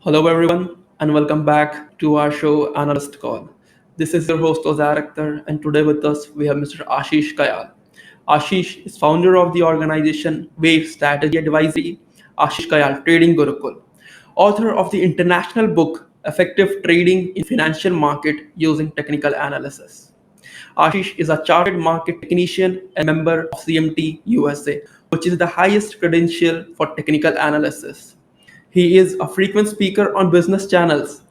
Hello, everyone, and welcome back to our show Analyst Call. This is your host Ozar Akhtar, and today with us we have Mr. Ashish Kayal. Ashish is founder of the organization Wave Strategy Advisory, Ashish Kayal Trading Gurukul, author of the international book Effective Trading in Financial Market Using Technical Analysis. Ashish is a chartered market technician and member of CMT USA, which is the highest credential for technical analysis. He is a frequent speaker on business channels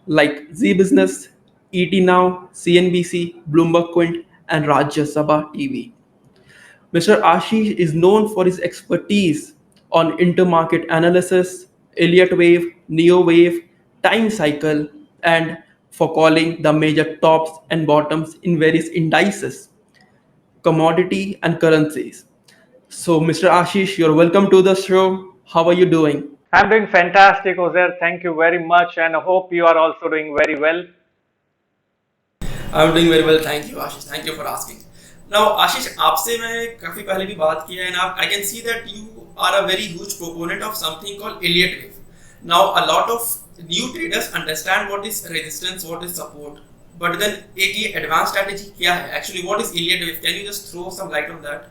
like Z Business, ET Now, CNBC, Bloomberg Quint, and Rajya Sabha TV. Mr. Ashish is known for his expertise on intermarket analysis, Elliott wave, Neo wave, time cycle, and for calling the major tops and bottoms in various indices, commodity, and currencies. So, Mr. Ashish, you're welcome to the show. How are you doing? I'm doing fantastic, Ozer. Thank you very much, and I hope you are also doing very well. I'm doing very well, thank you, Ashish. Thank you for asking. Now, Ashish, आपसे मैं काफी पहले भी बात किया है, and I can see that you are a very huge proponent of something called Elliott wave. Now, a lot of new traders understand what is resistance, what is support, but then एक ये advanced strategy क्या है? Actually, what is Elliott wave? Can you just throw some light on that?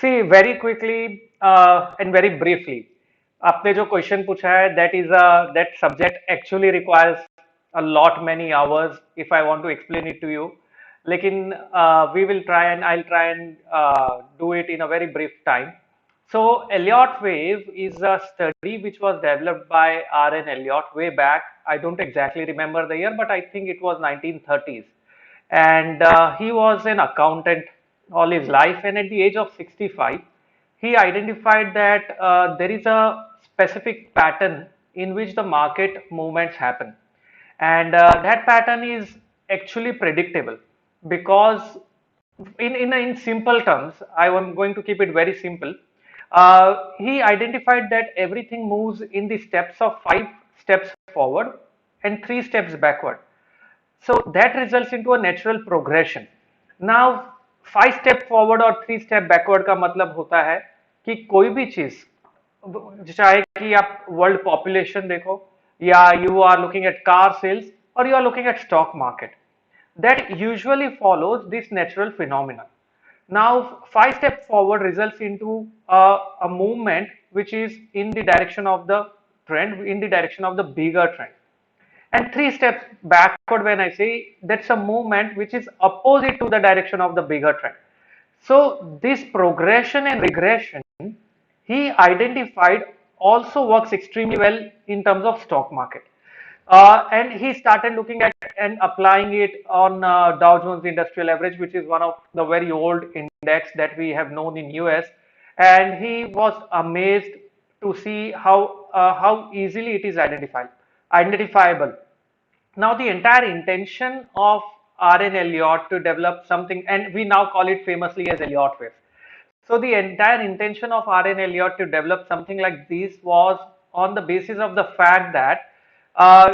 See, very quickly and very briefly, आपने जो question पूछा है, that subject actually requires a lot many hours if I want to explain it to you. लेकिन we will try and I'll try and do it in a very brief time. So Elliott wave is a study which was developed by R.N. Elliott way back. I don't exactly remember the year, but I think it was 1930s. And he was an accountant all his life. And at the age of 65, he identified that there is a specific pattern in which the market movements happen. And that pattern is actually predictable because in simple terms, I am going to keep it very simple. He identified that everything moves in the steps of 5 steps forward and 3 steps backward. So that results into a natural progression. Now 5 step forward और 3 step backward का मतलब होता है कि कोई भी चीज, चाहे कि आप वर्ल्ड पॉपुलेशन देखो या you are looking at car sales और you are looking at stock market, that usually follows this natural phenomenon. Now, 5 step forward results into a movement which is in the direction of the trend, in the direction of the bigger trend. And 3 steps backward, when I say that's a movement which is opposite to the direction of the bigger trend. So, this progression and regression he identified also works extremely well in terms of stock market. And he started looking at and applying it on Dow Jones Industrial Average, which is one of the very old index that we have known in US. And he was amazed to see how easily it is identifiable. Now, the entire intention of R.N. Elliott to develop something, and we now call it famously as Elliott wave. So the entire intention of R.N. Elliott to develop something like this was on the basis of the fact that uh,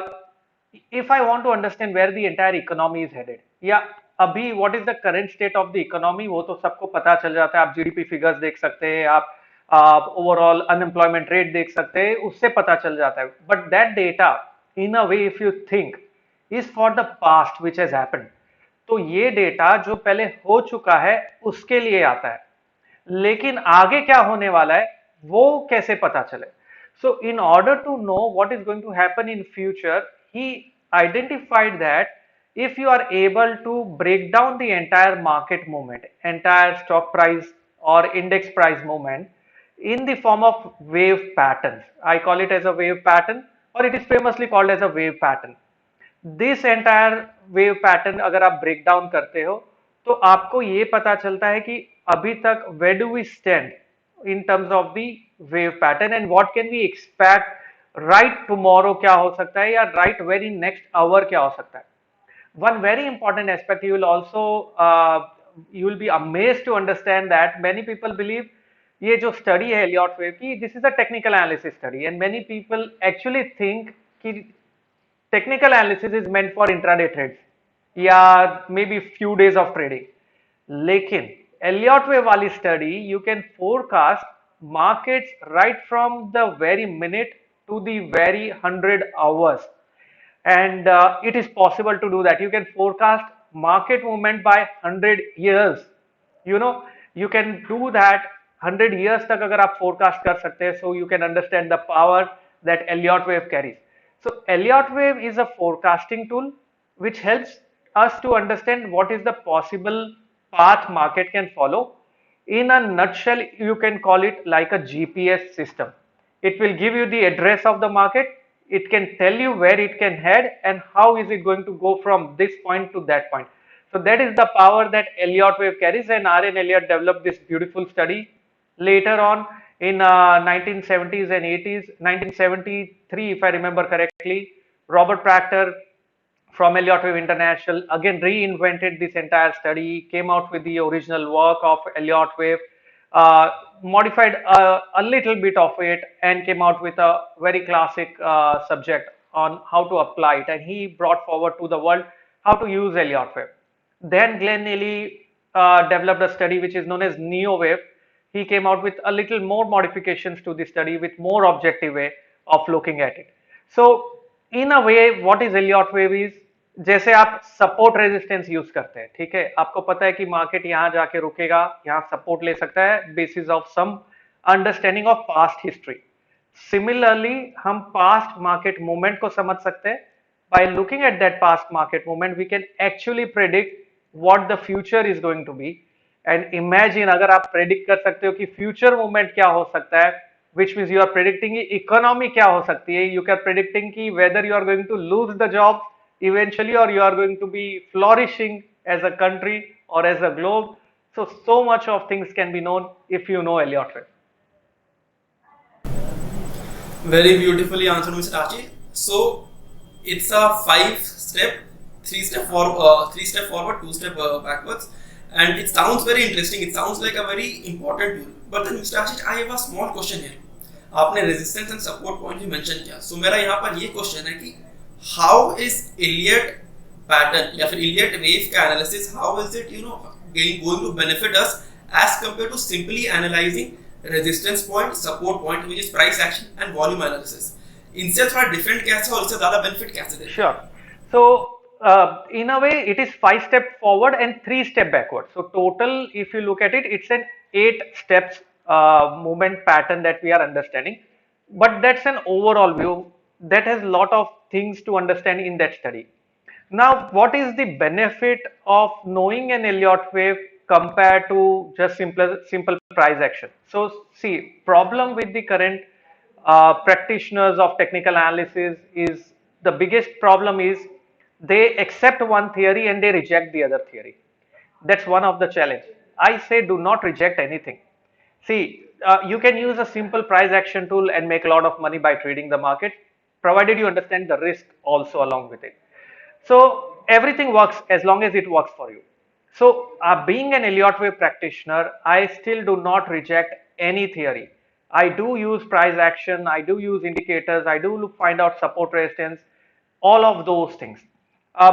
if I want to understand where the entire economy is headed, या अभी what is the current state of the economy, वो तो सबको पता चल जाता है. आप GDP figures देख सकते हैं, आप overall unemployment rate देख सकते हैं, उससे पता चल जाता है. But that data, in a way, if you think, is for the past which has happened. तो ये डेटा जो पहले हो चुका है उसके लिए आता है, लेकिन आगे क्या होने वाला है वो कैसे पता चले. So in order to know what is going to happen in future, he identified that if you are able to break down the entire market movement, entire stock price or index price movement in the form of wave patterns, I call it as a wave pattern, or it is famously called as a wave pattern. This entire wave pattern अगर आप break down करते हो तो आपको ये पता चलता है कि अभी तक where do we stand in terms of the wave pattern and what can we expect right tomorrow क्या हो सकता है या राइट वेरी नेक्स्ट आवर क्या हो सकता है. One very important aspect you will also you will be amazed to understand that many people believe ये जो स्टडी है एलियट वेव की, this is a technical analysis study and many people actually think कि technical analysis is meant for intraday trades या maybe few days of trading. लेकिन Elliott wave वाली study you can forecast markets right from the very minute to the very 100 hours. And it is possible to do that. You can forecast market movement by 100 years. You know, you can do that 100 years तक अगर आप forecast कर सकते हैं, so you can understand the power that Elliott wave carries. So Elliott wave is a forecasting tool which helps us to understand what is the possible path market can follow. In a nutshell, you can call it like a GPS system. It will give you the address of the market. It can tell you where it can head and how is it going to go from this point to that point. So that is the power that Elliott wave carries, and R. N. Elliott developed this beautiful study later on in 1970s and 80s. 1973, if I remember correctly, Robert Proctor from Elliott Wave International again reinvented this entire study, came out with the original work of Elliott Wave, modified a little bit of it, and came out with a very classic subject on how to apply it. And he brought forward to the world how to use Elliott Wave. Then Glenn Neely developed a study which is known as NeoWave. He came out with a little more modifications to the study with more objective way of looking at it. So in a way, what is Elliott wave is, जैसे आप support resistance use करते हैं, ठीक है, आपको पता है कि मार्केट यहाँ जाके रुकेगा, यहाँ सपोर्ट ले सकता है basis of some understanding of past history. Similarly हम पास्ट मार्केट मूवमेंट को समझ सकते हैं. by looking at that past market movement, we can actually predict what the future is going to be. And imagine अगर आप predict कर सकते हो कि future movement क्या हो सकता है, which means you are predicting कि economy क्या हो सकती है, you are predicting कि whether you are going to lose the job eventually or you are going to be flourishing as a country or as a globe. So much of things can be known if you know Elliott wave. Very beautifully answered, Mr. Achi. So it's a 5-step, 3-step forward, 3-step forward, 2-step backwards, and it sounds very interesting. It sounds like a very important tool. But then, Mr. Ashish, I have a small question here. आपने resistance and support point भी mention किया. So मेरा यहाँ पर ये question है कि how is Elliott pattern या फिर Elliott wave का analysis, how is it going to benefit us as compared to simply analyzing resistance point, support point, which is price action and volume analysis. इनसे थोड़ा different कैसे और इससे ज़्यादा benefit कैसे देगा? Sure. So in a way, it is 5 step forward and 3 step backward. So total, if you look at it, it's an 8 steps movement pattern that we are understanding. But that's an overall view that has a lot of things to understand in that study. Now, what is the benefit of knowing an Elliott wave compared to just simple price action? So see, problem with the current practitioners of technical analysis is, the biggest problem is they accept one theory and they reject the other theory. That's one of the challenge. I say do not reject anything. See, you can use a simple price action tool and make a lot of money by trading the market, provided you understand the risk also along with it. So everything works as long as it works for you. So being an Elliott wave practitioner, I still do not reject any theory. I do use price action, I do use indicators, I do find out support resistance, all of those things.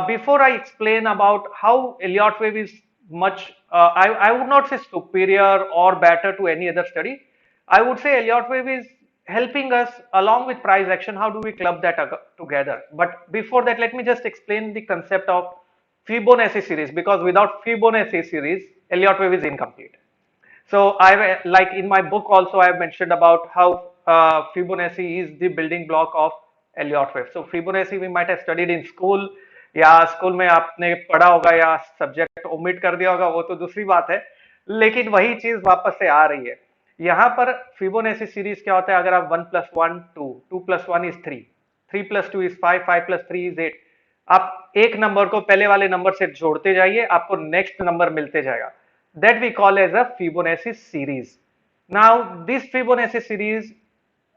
Before I explain about how Elliott wave is much, I would not say superior or better to any other study. I would say Elliott wave is helping us along with price action. How do we club that together? But before that, let me just explain the concept of Fibonacci series, because without Fibonacci series, Elliott wave is incomplete. So like in my book also, I have mentioned about how Fibonacci is the building block of Elliott wave. So Fibonacci we might have studied in school, या school में आपने पढ़ा होगा या subject omit कर दिया होगा, वो तो दूसरी बात है, लेकिन वही चीज वापस से आ रही है. यहाँ पर फिबोनाची सीरीज क्या होता है? अगर आप 1 + 1 2, 2 + 1 is 3, 3 + 2 is 5, 5 + 3 is 8. आप एक नंबर को पहले वाले नंबर से जोड़ते जाइए, आपको नेक्स्ट नंबर मिलते जाएगा. That we call as a Fibonacci series. Now this Fibonacci series,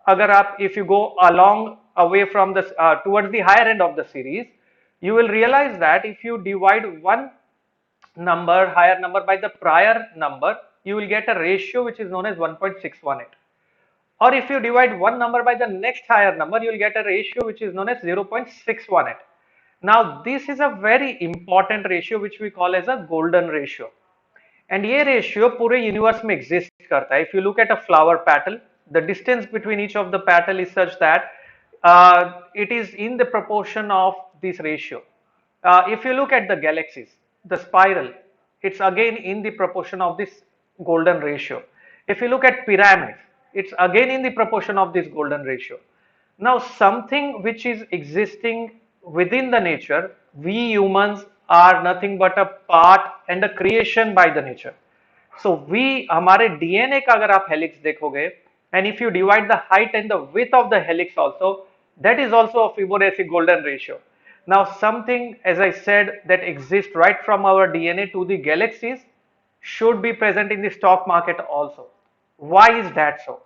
अगर आप if you go along away from the towards the higher end of the series, you will realize that if you divide one number, higher number, by the prior number, you will get a ratio which is known as 1.618. Or if you divide one number by the next higher number, you will get a ratio which is known as 0.618. Now this is a very important ratio which we call as a golden ratio. And ये ratio पूरे universe में exist करता है. If you look at a flower petal, the distance between each of the petal is such that it is in the proportion of this ratio. If you look at the galaxies, the spiral, it's again in the proportion of this golden ratio. If you look at pyramids, it's again in the proportion of this golden ratio. Now, something which is existing within the nature, we humans are nothing but a part and a creation by the nature. So we हमारे DNA का अगर आप helix देखोगे, and if you divide the height and the width of the helix also, that is also a Fibonacci golden ratio. Now something, as I said, that exists right from our DNA to the galaxies should be present in the stock market also. Why is that so?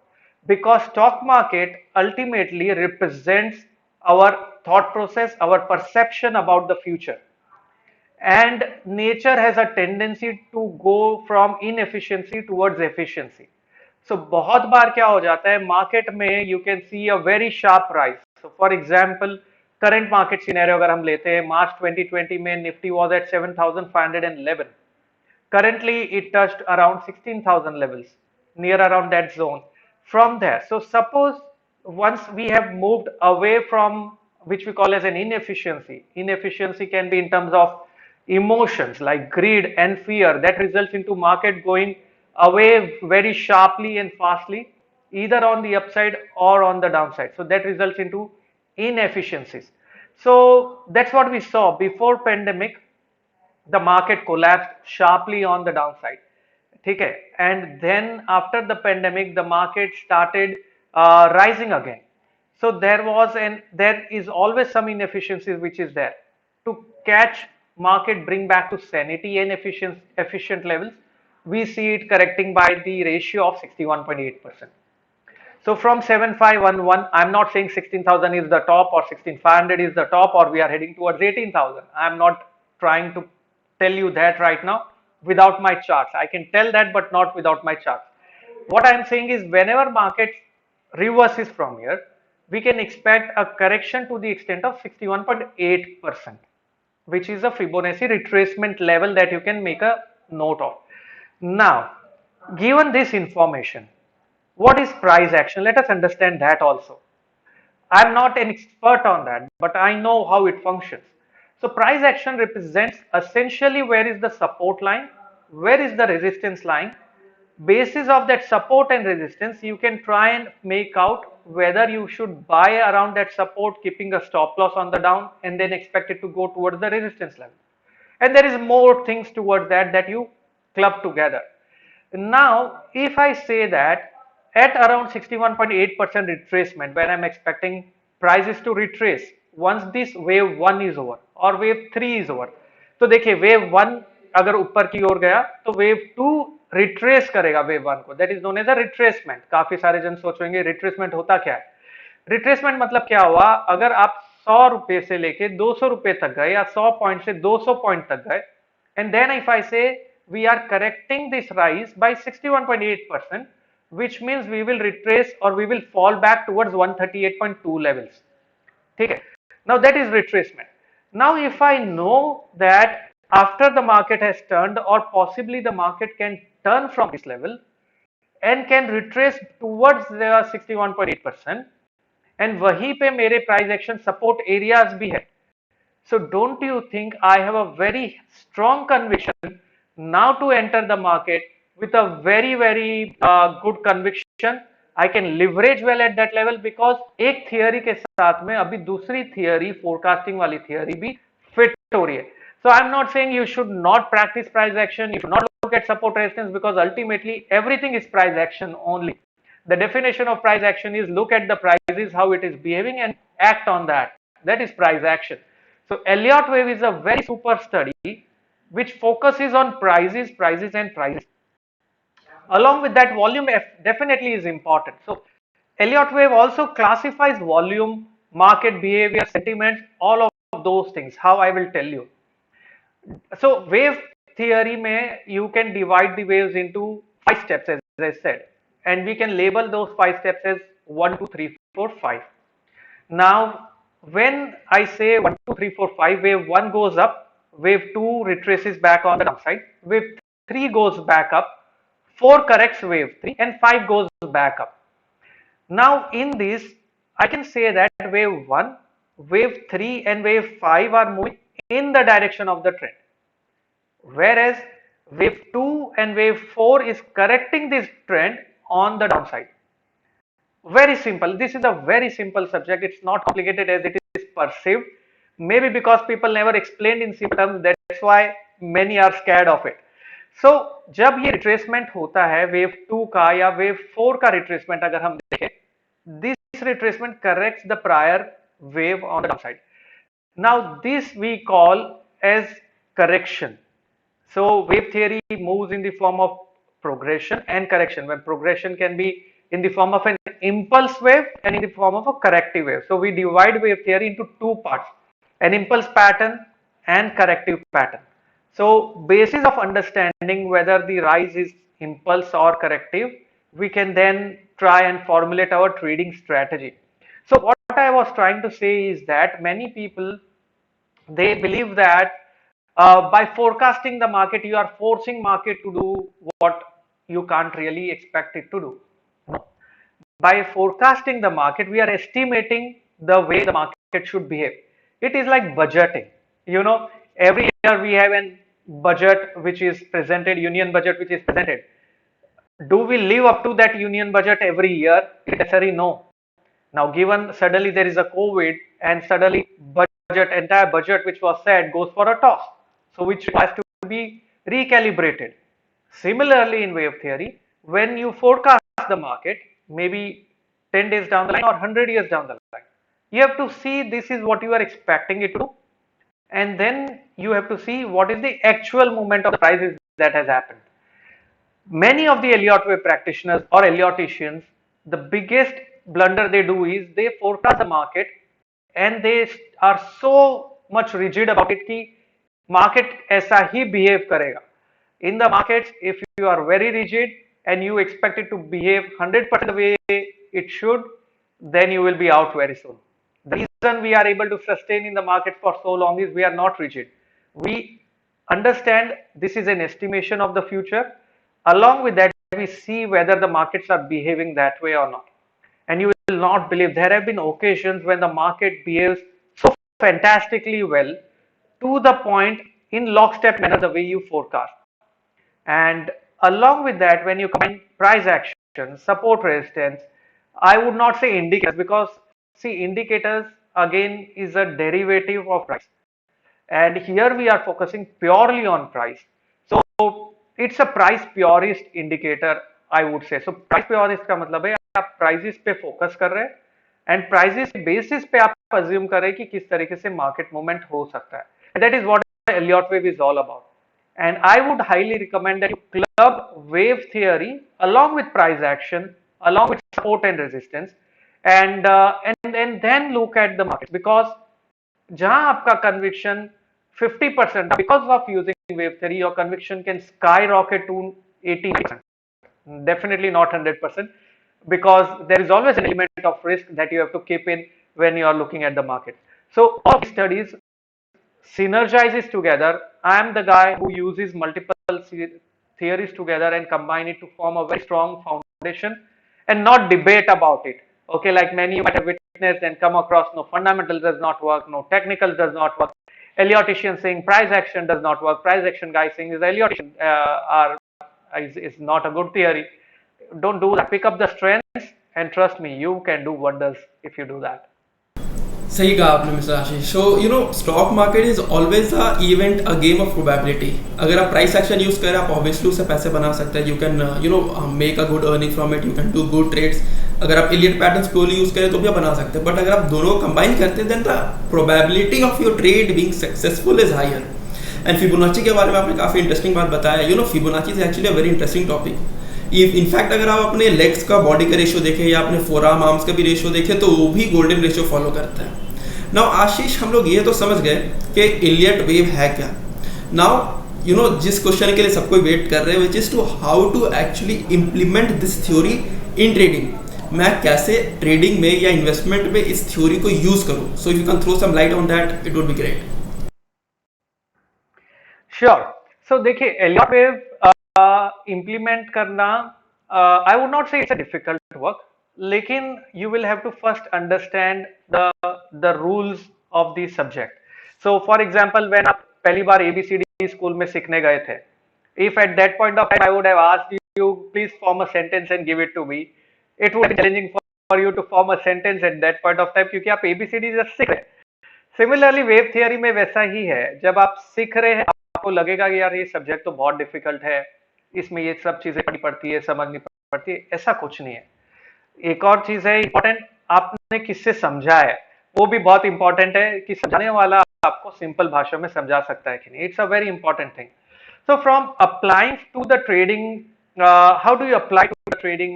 Because stock market ultimately represents our thought process, our perception about the future, and nature has a tendency to go from inefficiency towards efficiency. So बहुत बार क्या हो जाता है market में, you can see a very sharp rise. So for example, current market scenario अगर हम लेते हैं, March 2020 में Nifty was at 7,511. Currently it touched around 16,000 levels, near around that zone. From there, so suppose once we have moved away from which we call as an inefficiency. Inefficiency can be in terms of emotions like greed and fear that results into market going away very sharply and fastly, either on the upside or on the downside. So that results into inefficiencies. So that's what we saw before pandemic. The market collapsed sharply on the downside. Okay, and then after the pandemic, the market started rising again. So there is always some inefficiencies which is there. To catch market bring back to sanity and efficient levels, we see it correcting by the ratio of 61.8%. So from 7511, I'm not saying 16,000 is the top or 16,500 is the top or we are heading towards 18,000. I'm not trying to tell you that right now without my charts. I can tell that, but not without my charts. What I'm saying is whenever market reverses from here, we can expect a correction to the extent of 61.8%, which is a Fibonacci retracement level that you can make a note of. Now, given this information, what is price action? Let us understand that also. I'm not an expert on that, but I know how it functions. So price action represents essentially where is the support line, where is the resistance line. Basis of that support and resistance, you can try and make out whether you should buy around that support, keeping a stop loss on the down, and then expect it to go towards the resistance level. And there is more things towards that that you club together. Now, if I say that at around 61.8% retracement, where I'm expecting prices to retrace once this wave 1 is over or wave 3 is over, तो देखिए wave 1 अगर ऊपर की ओर गया तो wave 2 retrace करेगा wave 1 को, that is known as a retracement. काफी सारे जन सोचेंगे retracement होता क्या है. रिट्रेसमेंट मतलब क्या हुआ, अगर आप 100 रुपए से लेके 200 रुपए तक गए या 100 पॉइंट से 200 पॉइंट तक गए, एंड देन इफ आई से we are correcting this rise by 61.8%, which means we will retrace or we will fall back towards 138.2 levels. ठीक है, now that is retracement. Now if I know that after the market has turned or possibly the market can turn from this level and can retrace towards the 61.8%, and वहीं पे मेरे price action support areas भी है. So don't you think I have a very strong conviction now to enter the market with a very good conviction. I can leverage well at that level because एक theory के साथ में अभी दूसरी theory forecasting वाली theory भी fit हो रही है. So I'm not saying you should not practice price action, you should not look at support resistance, because ultimately everything is price action only. The definition of price action is look at the prices, how it is behaving, and act on that. That is price action. So Elliott wave is a very super study which focuses on prices, and prices. Along with that, volume definitely is important. So Elliott wave also classifies volume, market behavior, sentiments, all of those things. How I will tell you. So wave theory mein you can divide the waves into 5 steps, as I said, and we can label those 5 steps as 1, 2, 3, 4, 5. Now when I say 1, 2, 3, 4, 5, wave 1 goes up, wave 2 retraces back on the downside, wave 3 goes back up, 4 corrects wave 3, and 5 goes back up. Now in this I can say that wave 1, wave 3 and wave 5 are moving in the direction of the trend, whereas wave 2 and wave 4 is correcting this trend on the downside. Very simple. This is a very simple subject. It's not complicated as it is perceived. Maybe because people never explained in simple terms, that's why many are scared of it. So जब ये retracement होता है wave 2 का या wave 4 का retracement अगर हम देखें, this retracement corrects the prior wave on the downside. Now this we call as correction. So wave theory moves in the form of progression and correction, when progression can be in the form of an impulse wave and in the form of a corrective wave. So we divide wave theory into two parts, an impulse pattern and corrective pattern. So basis of understanding whether the rise is impulse or corrective, we can then try and formulate our trading strategy. So what I was trying to say is that many people, they believe that by forecasting the market, you are forcing market to do what you can't really expect it to do. No. By forecasting the market, we are estimating the way the market should behave. It is like budgeting. You know, every year we have a budget which is presented, union budget which is presented. Do we live up to that union budget every year? Necessarily no. Now, given suddenly there is a COVID and suddenly entire budget which was set goes for a toss, so which requires to be recalibrated. Similarly, in wave theory, when you forecast the market, maybe 10 days down the line or 100 years down the line, you have to see this is what you are expecting it to do, and then you have to see what is the actual movement of the prices that has happened. Many of the Elliott wave practitioners or Elliotticians, the biggest blunder they do is they forecast the market and they are so much rigid about it कि market ऐसा ही behave करेगा. In the markets, if you are very rigid and you expect it to behave 100% the way it should, then you will be out very soon. The reason we are able to sustain in the market for so long is we are not rigid. We understand this is an estimation of the future. Along with that, we see whether the markets are behaving that way or not. And you will not believe, there have been occasions when the market behaves so fantastically well to the point in lockstep manner the way you forecast. And along with that, when you combine price action, support resistance, I would not say indicators, because see, indicators again is a derivative of price. And here we are focusing purely on price. So it's a price purist indicator, I would say. So price purist का मतलब है आप prices पे focus कर रहे हैं and prices basis पे आप assume कर रहे हैं कि किस तरीके से market movement हो सकता है. And that is what Elliott wave is all about. And I would highly recommend that you club wave theory along with price action, along with support and resistance, and then look at the market, because जहां आपका conviction 50%, because of using wave theory, your conviction can skyrocket to 80%. Definitely not 100%, because there is always an element of risk that you have to keep in when you are looking at the market. So all these studies synergizes together. I am the guy who uses multiple theories together and combine it to form a very strong foundation and not debate about it. Okay, like many you might have witnessed and come across, no fundamental does not work, no technical does not work. Elliottician saying price action does not work. Price action guy saying is Elliottician is not a good theory. Don't do that. Pick up the strengths and trust me, you can do wonders if you do that. सही कहा आपने mister Ashish. So you know stock market is always a event, a game of probability. अगर आप price action use करें, आप obviously उससे पैसे बना सकते हैं. You can you know make a good earning from it, you can do good trades. अगर आप एलियट पैटर्न्स प्योरली यूज करें तो भी आप बना सकते हैं. बट अगर आप दोनों कंबाइन करते हैं then the probability of your trade being successful is higher. And Fibonacci के बारे में आपने काफी इंटरेस्टिंग बात बताया. You know Fibonacci is actually a very interesting topic. In fact अगर आप अपने लेग्स का बॉडी का रेशियो देखें या अपने फोरआर्म आर्म्स का भी रेशियो देखें तो वो भी गोल्डन रेशियो फॉलो करता है. नाउ आशीष, हम लोग ये तो समझ गए कि एलियट वेव है क्या. नाउ यू नो जिस क्वेश्चन के लिए सबको वेट कर रहे हैं, which is to how to actually implement this theory in trading. मैं कैसे ट्रेडिंग में या इन्वेस्टमेंट में इस थ्योरी को यूज करूं. So if you can throw some light on that, it would be great. Sure. So देखिए, एलियट वेव इम्प्लीमेंट करना, I would not say it's a difficult work. लेकिन you will have to first understand the rules of the subject. So for example, when आप पहली बार ABCD school में सीखने गए थे, if at that point of time I would have asked you, please form a sentence and give it to me, it would be challenging for you to form a sentence at that point of time, क्योंकि आप ABCD just सीख रहे हैं. Similarly wave theory में वैसा ही है, जब आप सीख रहे हैं आपको लगेगा कि यार ये सब्जेक्ट तो बहुत डिफिकल्ट है, इसमें ये सब चीजें पढ़नी पड़ती है, समझनी पड़ती है. ऐसा कुछ नहीं है. एक और चीज है इंपॉर्टेंट, आपने किससे समझा है वो भी बहुत इंपॉर्टेंट है कि समझाने वाला आपको सिंपल भाषा में समझा सकता है कि नहीं. It's a very important thing. So from applying to the trading, how do you apply to the trading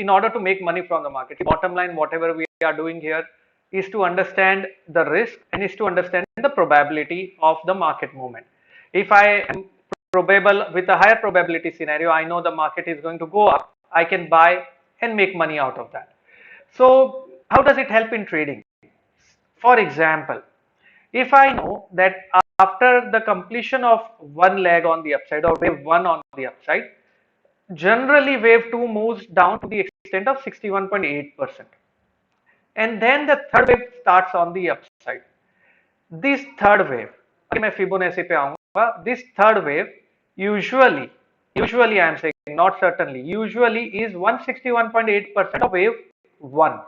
in order to make money from the market? The bottom line, whatever we are doing here, is to understand the risk and is to understand the probability of the market movement. If I am probable with a higher probability scenario, I know the market is going to go up. I can buy and make money out of that. So how does it help in trading? For example, if I know that after the completion of one leg on the upside or wave 1 on the upside, generally wave 2 moves down to the extent of 61.8%. And then the third wave starts on the upside. This third wave, अगर मैं Fibonacci पे आऊंगा, this third wave usually I am saying, not certainly, usually is 161.8% of wave 1.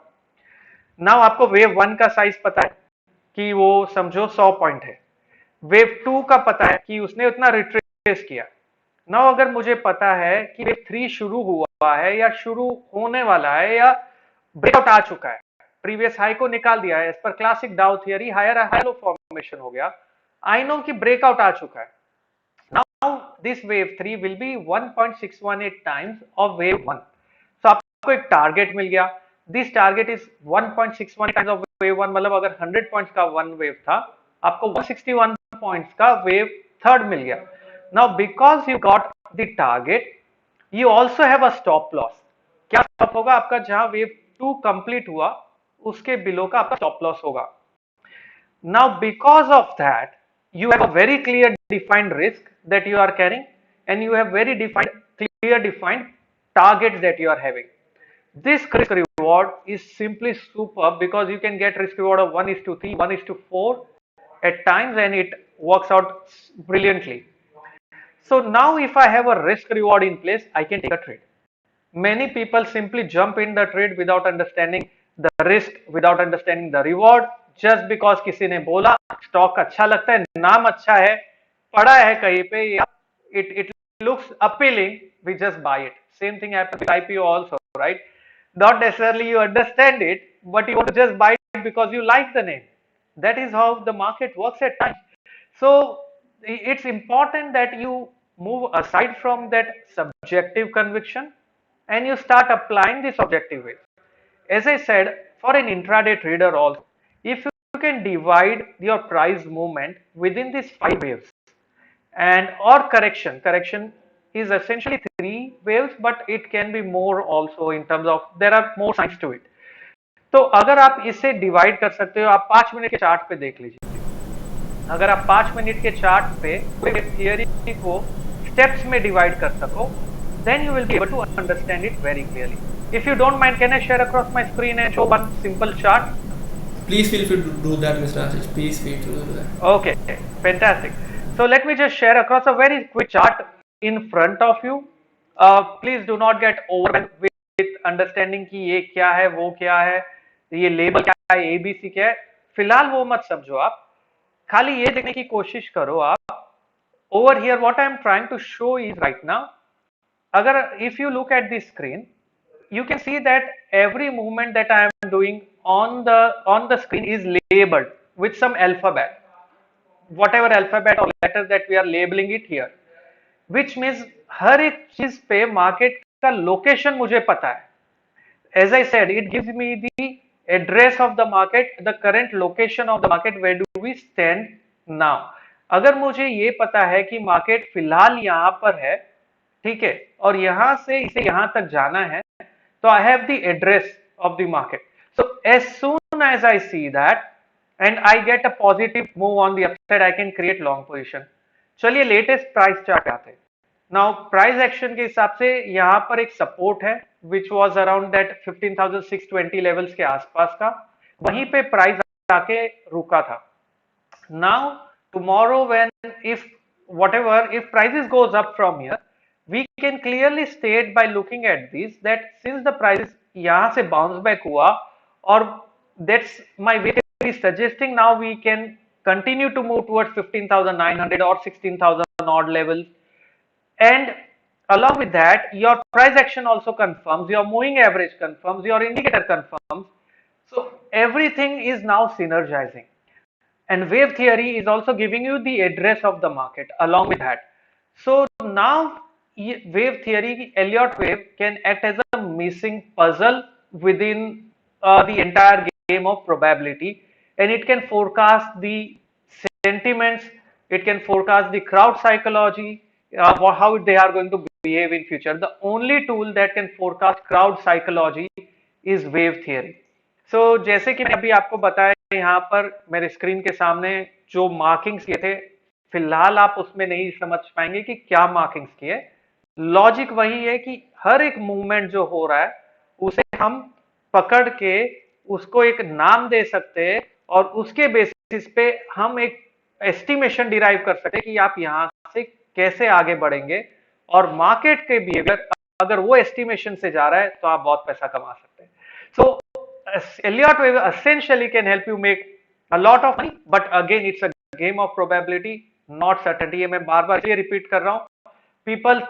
Now आपको wave 1 का size पता है कि वो समझो 100 पॉइंट है. वेव 2 का पता है कि उसने उतना रिट्रेस किया. नाउ अगर मुझे पता है कि वेव 3 शुरू हुआ है या शुरू होने वाला है या ब्रेकआउट आ चुका है, प्रीवियस हाई को निकाल दिया है, इस पर classic Dow theory higher high low formation हो गया, आई नो कि ब्रेकआउट आ चुका है. Now this wave 3 will be 1.618 times of wave 1. तो आपको एक टारगेट मिल गया. This target is 1.61 times of wave 1, मतलब अगर 100 पॉइंट्स का वन वेव था, आपको 161 पॉइंट्स का वेव थर्ड मिल गया. Now because you got the target, you also have a stop loss. क्या स्टॉप होगा आपका? जहां वेव 2 कंप्लीट हुआ उसके बिलो का आपका स्टॉप लॉस होगा. Now, because of that, you have a very clear defined risk that you are carrying, and you have very clear defined targets that you are having. This risk reward is simply superb because you can get risk reward of 1:3, 1:4 at times, and it works out brilliantly. So now if I have a risk reward in place, I can take a trade. Many people simply jump in the trade without understanding the risk, without understanding the reward, just because किसी ने बोला stock अच्छा लगता है, नाम अच्छा है, पढ़ा है कहीं पे, it looks appealing, we just buy it. Same thing happens with IPO also, right? Not necessarily you understand it, but you want to just buy it because you like the name. That is how the market works at times. So it's important that you move aside from that subjective conviction and you start applying this objective way. As I said, for an intraday trader also, if you can divide your price movement within these 5 waves and or correction is essentially 3 waves, but it can be more also in terms of there are more sides to it. तो अगर आप इसे divide कर सकते हो, आप 5 minute के chart पे देख लीजिए. अगर आप 5 मिनट के चार्ट पे थियरी को स्टेप्स में डिवाइड कर सको, then you will be able to understand it very clearly. If you don't mind, can I share across my screen and show one simple chart? Please feel free to do that, Mr. Ashish. Please feel free to do that. Okay, fantastic. So let me just share across a very quick chart in front of you. Please do not get overwhelmed with understanding कि ये क्या है, वो क्या है, ये label क्या है, ABC क्या है. फिलहाल वो मत समझो आप, खाली ये देखने की कोशिश करो आप. Over here, what I am trying to show is right now, agar if you look at this screen, you can see that every movement that I am doing on the screen is labeled with some alphabet, whatever alphabet or letters that we are labeling it here, which means हर एक चीज पे market का location मुझे पता है. As I said, it gives me the address of the market, the current location of the market, where do we stand now. अगर मुझे ये पता है कि मार्केट फिलहाल यहाँ पर है, ठीक है, और यहाँ से इसे यहाँ तक जाना है, तो I have the address of the market. So as soon as I see that and I get a positive move on the upside, I can create long position. चलिए लेटेस्ट प्राइस चार्ट आते हैं. Now price action के हिसाब से यहाँ पर एक support है which was around that 15,620 levels के आसपास का, वहीं पे प्राइस आके रुका था. Now tomorrow when if whatever if prices goes up from here, we can clearly state by looking at this that since the prices यहाँ से bounce back हुआ, और that's my way is suggesting now we can continue to move towards 15,900 or 16,000 odd levels, and along with that your price action also confirms, your moving average confirms, your indicator confirms, so everything is now synergizing. And wave theory is also giving you the address of the market along with that. So now wave theory, Elliott wave can act as a missing puzzle within the entire game of probability, and it can forecast the sentiments, it can forecast the crowd psychology, how they are going to behave in future. The only tool that can forecast crowd psychology is wave theory. सो जैसे कि मैं अभी आपको बताया, यहाँ पर मेरे screen के सामने जो मार्किंग्स किए थे, फिलहाल आप उसमें नहीं समझ पाएंगे कि क्या मार्किंग्स किए. लॉजिक वही है कि हर एक मूवमेंट जो हो रहा है उसे हम पकड़ के उसको एक नाम दे सकते हैं, और उसके बेसिस पे हम एक एस्टिमेशन डिराइव कर सकते हैं कि आप यहाँ से कैसे आगे बढ़ेंगे, और मार्केट के बिहेवियर अगर वो एस्टिमेशन से जा रहा है तो आप बहुत पैसा कमा सकते हैं. सो Elliott wave essentially can help you make a lot of money, but again it's a game of probability, not certainty. मैं बार बार ये रिपीट कर रहा हूँ. People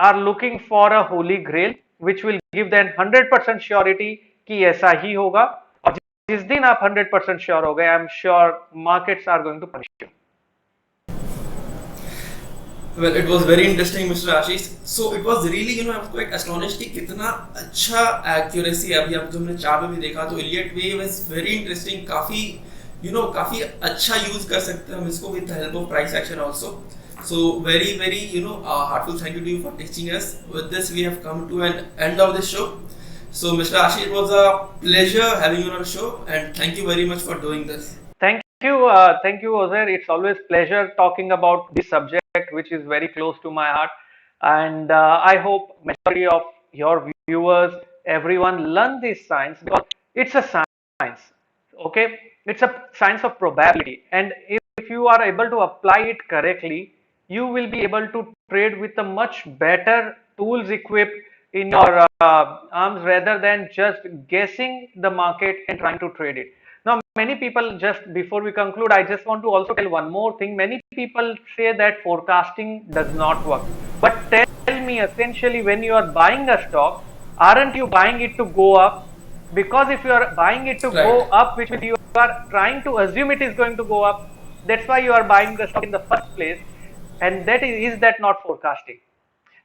are looking for a holy grail which will give them 100% surety कि ऐसा ही होगा, और जिस दिन आप 100% श्योर हो गए, I am sure markets are going to punish you. Well, it was very interesting, Mr. Ashish. So it was really, I was quite astonished कि कितना अच्छा accuracy है. अभी आप जो हमने चार्ट में भी देखा तो Elliott wave is very interesting. काफी काफी अच्छा यूज कर सकते हैं हम इसको with the help of price action also. So very very heartful thank you to you for teaching us. With this we have come to an end of this show. So Mr. Ashish, it was a pleasure having you on the show, and thank you very much for doing this. Thank you, Ozair. It's always pleasure talking about this subject, which is very close to my heart, and I hope majority of your viewers, everyone, learn this science, because it's a science. Okay, it's a science of probability, and if you are able to apply it correctly, you will be able to trade with a much better tools equipped in your arms, rather than just guessing the market and trying to trade it. Now, many people, just before we conclude, I just want to also tell one more thing. Many people say that forecasting does not work. But tell me, essentially, when you are buying a stock, aren't you buying it to go up? Because if you are buying it to go up, which means you are trying to assume it is going to go up, that's why you are buying the stock in the first place. And that is that not forecasting?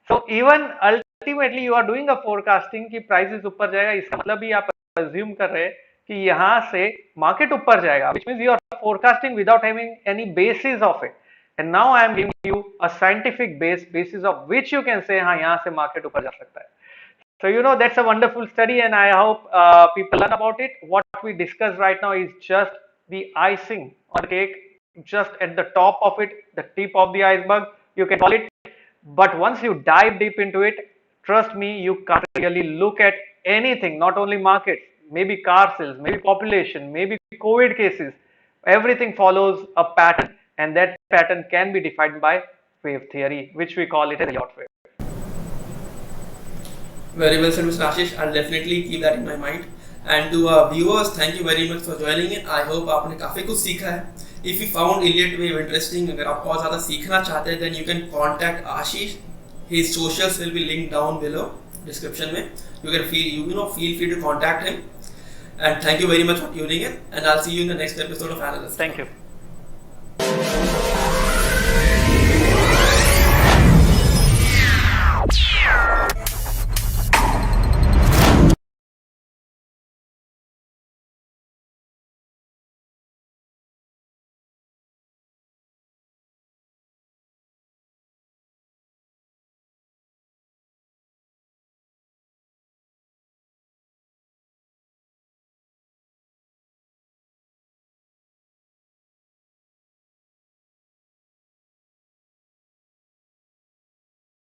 So even ultimately you are doing a forecasting कि prices ऊपर जाएगा, इसका मतलब ही आप assume कर रहे हैं कि यहाँ से मार्केट ऊपर जाएगा, which means you are forecasting without having any basis of it. And now I am giving you a scientific basis of which you can say हाँ यहाँ से मार्केट ऊपर जा सकता है. So that's a wonderful study, and I hope people learn about it. What we discussed right now is just the icing on the cake, just at the top of it, the tip of the iceberg, you can call it. But once you dive deep into it, trust me, you can't really look at anything, not only markets, maybe car sales, maybe population, maybe COVID cases. Everything follows a pattern, and that pattern can be defined by wave theory, which we call it as Elliott wave. Very well said, Mr. Ashish. I'll definitely keep that in my mind. And to our viewers, thank you very much for joining in. I hope आपने काफी कुछ सीखा है. If you found Elliott wave interesting, अगर आप और ज़्यादा सीखना चाहते हैं, then you can contact Ashish. His socials will be linked down below description में. You can feel free to contact him. And thank you very much for tuning in. And I'll see you in the next episode of Analyst. Thank you.